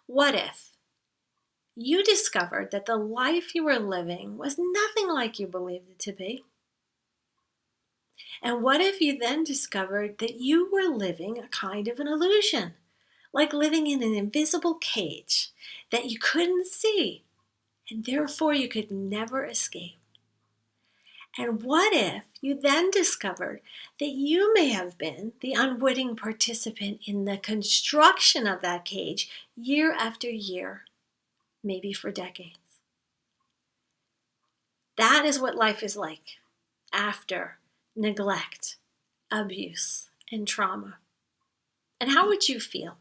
What if you discovered that the life you were living was nothing like you believed it to be? And what if you then discovered that you were living a kind of an illusion, like living in an invisible cage that you couldn't see, and therefore you could never escape? And what if you then discovered that you may have been the unwitting participant in the construction of that cage year after year, maybe for decades? That is what life is like after neglect, abuse, and trauma. And how would you feel?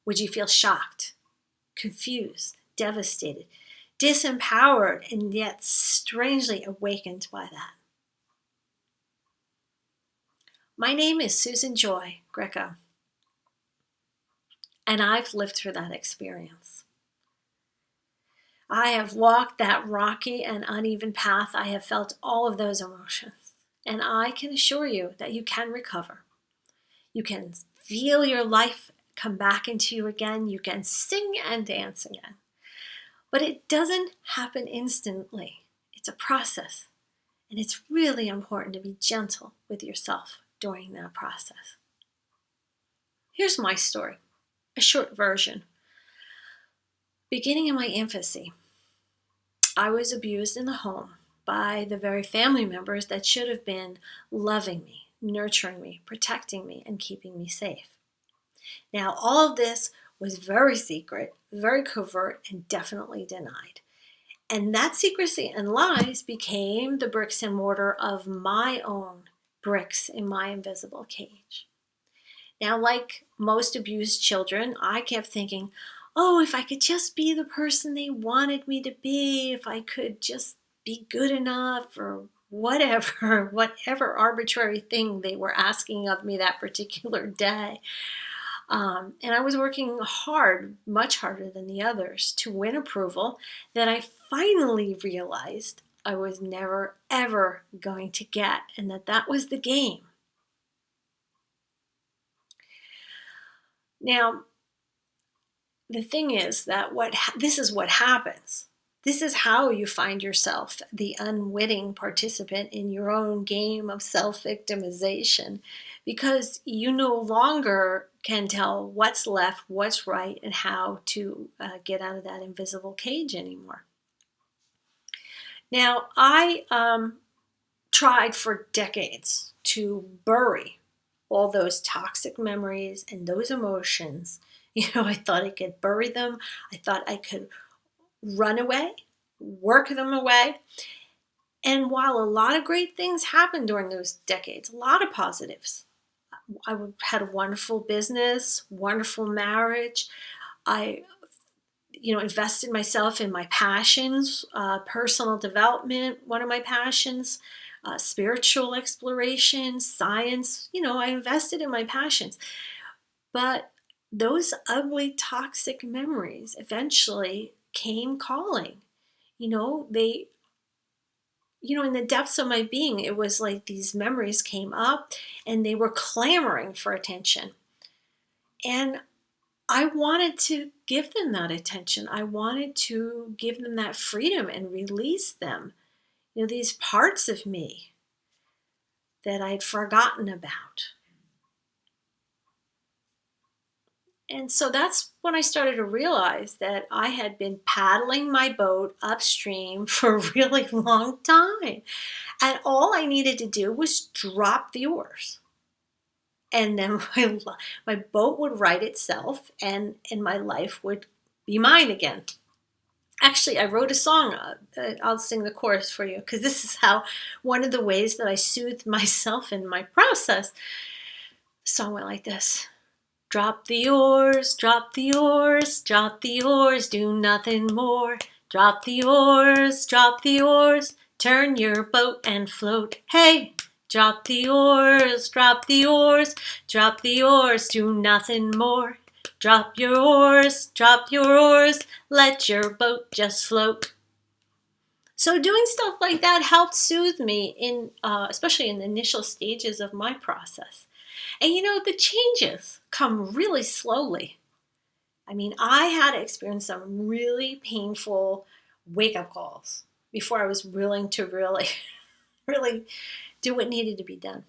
Would you feel shocked, confused, devastated, disempowered, and yet strangely awakened by that? My name is SusanJoy Grieco, and I've lived through that experience. I have walked that rocky and uneven path. I have felt all of those emotions, and I can assure you that you can recover. You can feel your life come back into you again. You can sing and dance again. But it doesn't happen instantly. It's a process. And it's really important to be gentle with yourself during that process. Here's my story, a short version. Beginning in my infancy, I was abused in the home by the very family members that should have been loving me, nurturing me, protecting me, and keeping me safe. Now, all of this was very secret, very covert, and definitely denied. And that secrecy and lies became the bricks and mortar of my own bricks in my invisible cage. Now, like most abused children, I kept thinking, oh, if I could just be the person they wanted me to be, if I could just be good enough, or whatever arbitrary thing they were asking of me that particular day. And I was working hard, much harder than the others, to win approval that I finally realized I was never, ever going to get, and that was the game. Now, the thing is that this is what happens. This is how you find yourself the unwitting participant in your own game of self-victimization, because you no longer can tell what's left, what's right, and how to get out of that invisible cage anymore. Now, I tried for decades to bury all those toxic memories and those emotions. I thought I could bury them. I thought I could run away, work them away. And while a lot of great things happened during those decades, a lot of positives. I had a wonderful business, wonderful marriage. I, invested myself in my passions, personal development, one of my passions, spiritual exploration, science. I invested in my passions. But those ugly, toxic memories eventually came calling. They, in the depths of my being, it was like these memories came up and they were clamoring for attention. And I wanted to give them that attention. I wanted to give them that freedom and release them. These parts of me that I'd forgotten about. And so that's when I started to realize that I had been paddling my boat upstream for a really long time. And all I needed to do was drop the oars. And then my boat would right itself, and my life would be mine again. Actually, I wrote a song. I'll sing the chorus for you, because this is one of the ways that I soothed myself in my process. The song went like this. Drop the oars, drop the oars, drop the oars, do nothing more. Drop the oars, turn your boat and float. Hey! Drop the oars, drop the oars, drop the oars, do nothing more. Drop your oars, let your boat just float. So doing stuff like that helped soothe me, especially in the initial stages of my process. And the changes come really slowly. I mean, I had to experience some really painful wake-up calls before I was willing to really, really do what needed to be done.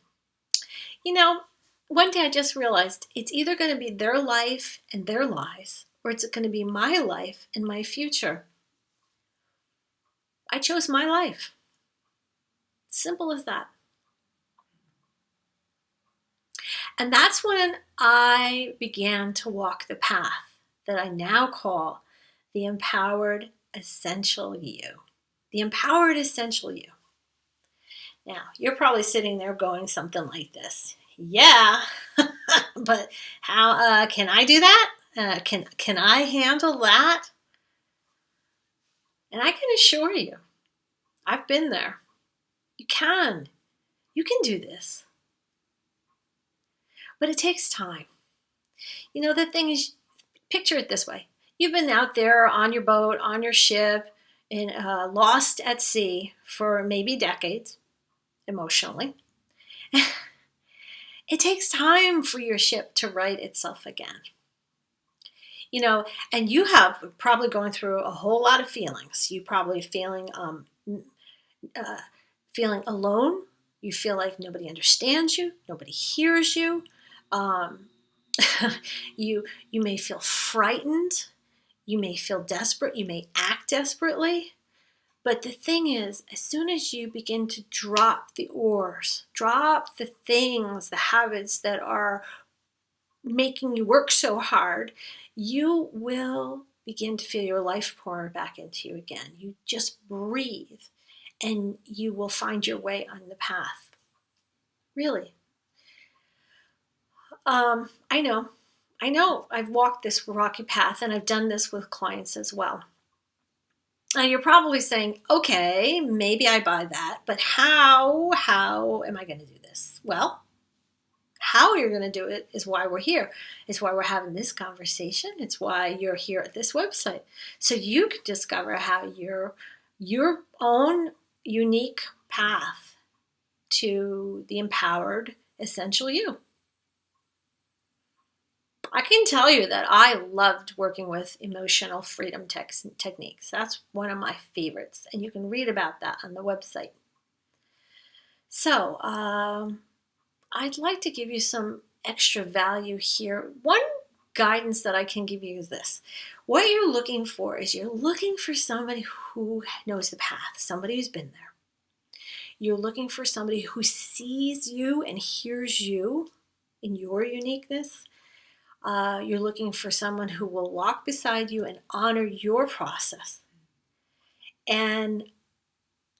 You know, one day I just realized it's either going to be their life and their lies, or it's going to be my life and my future. I chose my life. Simple as that. And that's when I began to walk the path that I now call the empowered essential you. The empowered essential you. Now, you're probably sitting there going something like this. Yeah, but how can I do that? Can I handle that? And I can assure you, I've been there. You can. You can do this. But it takes time. You know, the thing is, picture it this way. You've been out there on your boat, on your ship, and lost at sea for maybe decades, emotionally. It takes time for your ship to right itself again. You know, and you have probably going through a whole lot of feelings. You probably feeling alone. You feel like nobody understands you, nobody hears you. Um, you may feel frightened. You may feel desperate. You may act desperately. But the thing is, as soon as you begin to drop the oars, drop the things, the habits that are making you work so hard, you will begin to feel your life pour back into you again. You just breathe and you will find your way on the path. Really. I know I've walked this rocky path and I've done this with clients as well. Now you're probably saying, okay, maybe I buy that, but how am I going to do this? Well, how you're going to do it is why we're here. It's why we're having this conversation. It's why you're here at this website. So you can discover how your own unique path to the empowered essential you. I can tell you that I loved working with emotional freedom techniques. That's one of my favorites, and you can read about that on the website. So I'd like to give you some extra value here. One guidance that I can give you is this. What you're looking for is you're looking for somebody who knows the path, somebody who's been there. You're looking for somebody who sees you and hears you in your uniqueness. You're looking for someone who will walk beside you and honor your process. And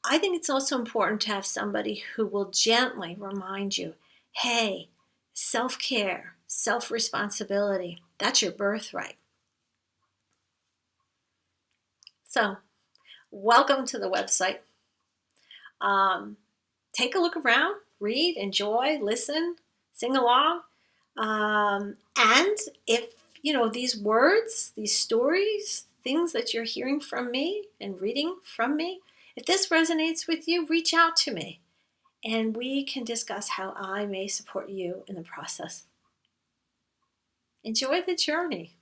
I think it's also important to have somebody who will gently remind you, hey, self-care, self-responsibility, that's your birthright. So, welcome to the website. Take a look around, read, enjoy, listen, sing along. And if, these words, these stories, things that you're hearing from me and reading from me, if this resonates with you, reach out to me and we can discuss how I may support you in the process. Enjoy the journey.